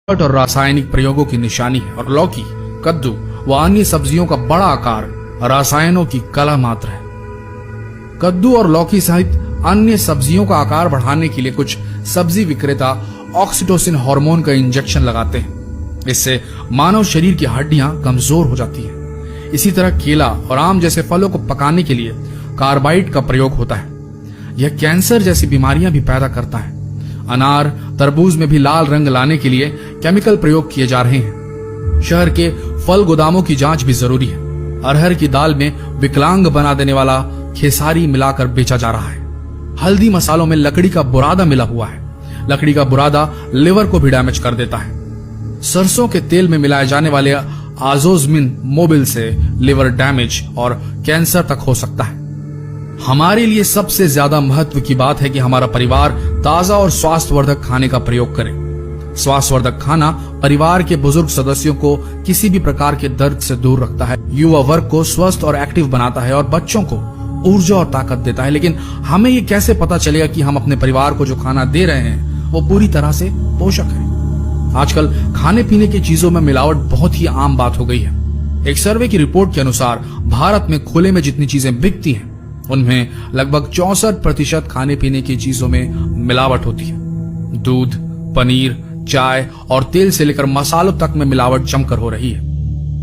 और रासायनिक प्रयोगों की निशानी है और लौकी, कद्दू व अन्य सब्जियों का बड़ा आकार रसायनों की कला मात्र है। कद्दू और लौकी सहित अन्य सब्जियों का आकार बढ़ाने के लिए कुछ सब्जी विक्रेता ऑक्सीटोसिन हार्मोन का इंजेक्शन लगाते हैं। इससे मानव शरीर की हड्डियां कमजोर हो जाती हैं। इसी तरह केला और आम जैसे फलों को पकाने के लिए कार्बाइड का प्रयोग होता है। यह कैंसर जैसी बीमारियां भी पैदा करता है। अनार, तरबूज में भी लाल रंग लाने के लिए केमिकल प्रयोग किए जा रहे हैं। शहर के फल गोदामों की जांच भी जरूरी है। अरहर की दाल में विकलांग बना देने वाला खेसारी मिलाकर बेचा जा रहा है। हल्दी मसालों में लकड़ी का बुरादा मिला हुआ है। लकड़ी का बुरादा लिवर को भी डैमेज कर देता है। सरसों के तेल में मिलाए जाने वाले आजोजमिन मोबिल से लिवर डैमेज और कैंसर तक हो सकता है। हमारे लिए सबसे ज्यादा महत्व की बात है कि हमारा परिवार ताजा और स्वास्थ्यवर्धक खाने का प्रयोग करे। स्वास्थ्यवर्धक खाना परिवार के बुजुर्ग सदस्यों को किसी भी प्रकार के दर्द से दूर रखता है, युवा वर्ग को स्वस्थ और एक्टिव बनाता है और बच्चों को ऊर्जा और ताकत देता है। लेकिन हमें ये कैसे पता चलेगा कि हम अपने परिवार को जो खाना दे रहे हैं वो पूरी तरह से पोषक है? आजकल खाने पीने की चीजों में मिलावट बहुत ही आम बात हो गई है। एक सर्वे की रिपोर्ट के अनुसार भारत में खुले में जितनी चीजें बिकती हैं उनमें लगभग 64% खाने पीने की चीजों में मिलावट होती है। दूध, पनीर, चाय और तेल से लेकर मसालों तक में मिलावट जमकर हो रही है।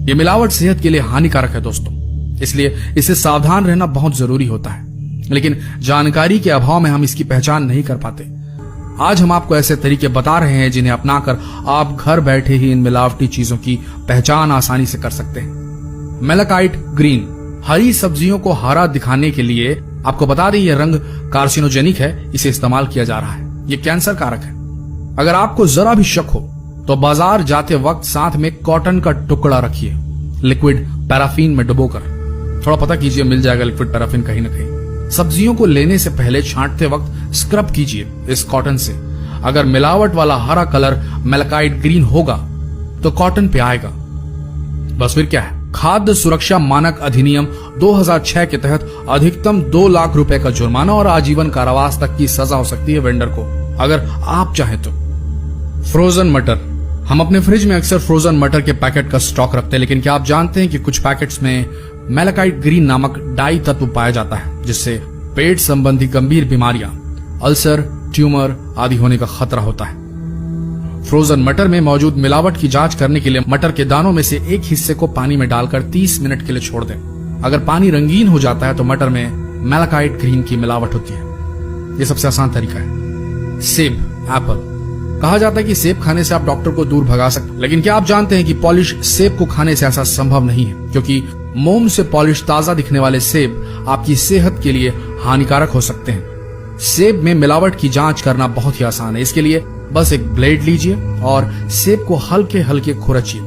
ये मिलावट सेहत के लिए हानिकारक है दोस्तों, इसलिए इससे सावधान रहना बहुत जरूरी होता है। लेकिन जानकारी के अभाव में हम इसकी पहचान नहीं कर पाते। आज हम आपको ऐसे तरीके बता रहे हैं जिन्हें अपनाकर आप घर बैठे ही इन मिलावटी चीजों की पहचान आसानी से कर सकते हैं। मेलाकाइट ग्रीन, हरी सब्जियों को हरा दिखाने के लिए आपको बता दें यह रंग कार्सिनोजेनिक है, इसे इस्तेमाल किया जा रहा है। यह कैंसर कारक है। अगर आपको जरा भी शक हो तो बाजार जाते वक्त साथ में कॉटन का टुकड़ा रखिए, लिक्विड पैराफिन में डुबोकर। थोड़ा पता कीजिए, मिल जाएगा लिक्विड पैराफिन कहीं ना कहीं। सब्जियों को लेने से पहले छांटते वक्त स्क्रब कीजिए इस कॉटन से। अगर मिलावट वाला हरा कलर मेलाकाइट ग्रीन होगा तो कॉटन पे आएगा। बस फिर क्या है, खाद्य सुरक्षा मानक अधिनियम 2006 के तहत अधिकतम 2 लाख रुपए का जुर्माना और आजीवन कारावास तक की सजा हो सकती है वेंडर को, अगर आप चाहें तो। फ्रोजन मटर, हम अपने फ्रिज में अक्सर फ्रोजन मटर के पैकेट का स्टॉक रखते हैं, लेकिन क्या आप जानते हैं कि कुछ पैकेट्स में मेलाकाइट ग्रीन नामक डाई तत्व पाया जाता है, जिससे पेट संबंधी गंभीर बीमारियां, अल्सर, ट्यूमर आदि होने का खतरा होता है। फ्रोजन मटर में मौजूद मिलावट की जांच करने के लिए मटर के दानों में से एक हिस्से को पानी में डालकर 30 मिनट के लिए छोड़ दें। अगर पानी रंगीन हो जाता है तो मटर में मेलाकाइट ग्रीन की मिलावट होती है। यह सबसे आसान तरीका है। सेब, एप्पल, कहा जाता है कि सेब खाने से आप डॉक्टर को दूर भगा सकते हैं, लेकिन क्या आप जानते हैं कि पॉलिश सेब को खाने से ऐसा संभव नहीं है, क्योंकि मोम से पॉलिश ताजा दिखने वाले सेब आपकी सेहत के लिए हानिकारक हो सकते हैं। सेब में मिलावट की जांच करना बहुत ही आसान है। इसके लिए बस एक ब्लेड लीजिए और सेब को हल्के हल्के खुरचिए।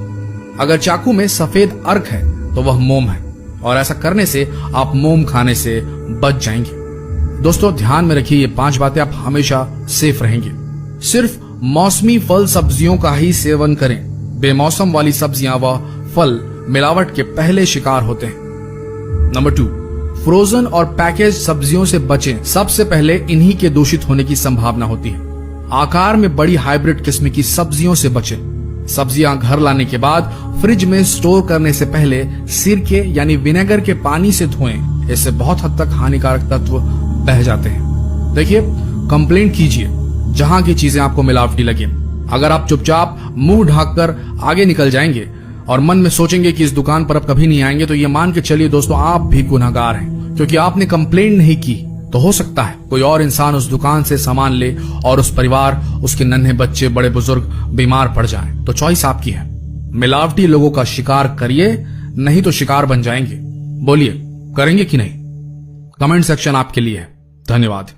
अगर चाकू में सफेद अर्क है तो वह मोम है, और ऐसा करने से आप मोम खाने से बच जाएंगे। दोस्तों ध्यान में रखिए, ये 5 बातें, आप हमेशा सेफ रहेंगे। सिर्फ मौसमी फल सब्जियों का ही सेवन करें। बेमौसम वाली सब्जियां व फल मिलावट के पहले शिकार होते हैं। नंबर 2, फ्रोजन और पैकेज सब्जियों से बचें। सबसे पहले इन्हीं के दूषित होने की संभावना होती है। आकार में बड़ी हाइब्रिड किस्म की सब्जियों से बचें। सब्जियां घर लाने के बाद फ्रिज में स्टोर करने से पहले सिरके यानी विनेगर के पानी से धोएं। इससे बहुत हद तक हानिकारक तत्व बह जाते हैं। देखिए, कंप्लेंट कीजिए जहां की चीजें आपको मिलावटी लगे। अगर आप चुपचाप मुंह ढाककर आगे निकल जाएंगे और मन में सोचेंगे कि इस दुकान पर अब कभी नहीं आएंगे, तो ये मान के चलिए दोस्तों, आप भी गुनहगार हैं, क्योंकि आपने कंप्लेंट नहीं की। तो हो सकता है कोई और इंसान उस दुकान से सामान ले और उस परिवार, उसके नन्हे बच्चे, बड़े बुजुर्ग बीमार पड़ जाएं। तो चॉइस आपकी है। मिलावटी लोगों का शिकार करिए, नहीं तो शिकार बन जाएंगे। बोलिए, करेंगे कि नहीं? कमेंट सेक्शन आपके लिए है। धन्यवाद।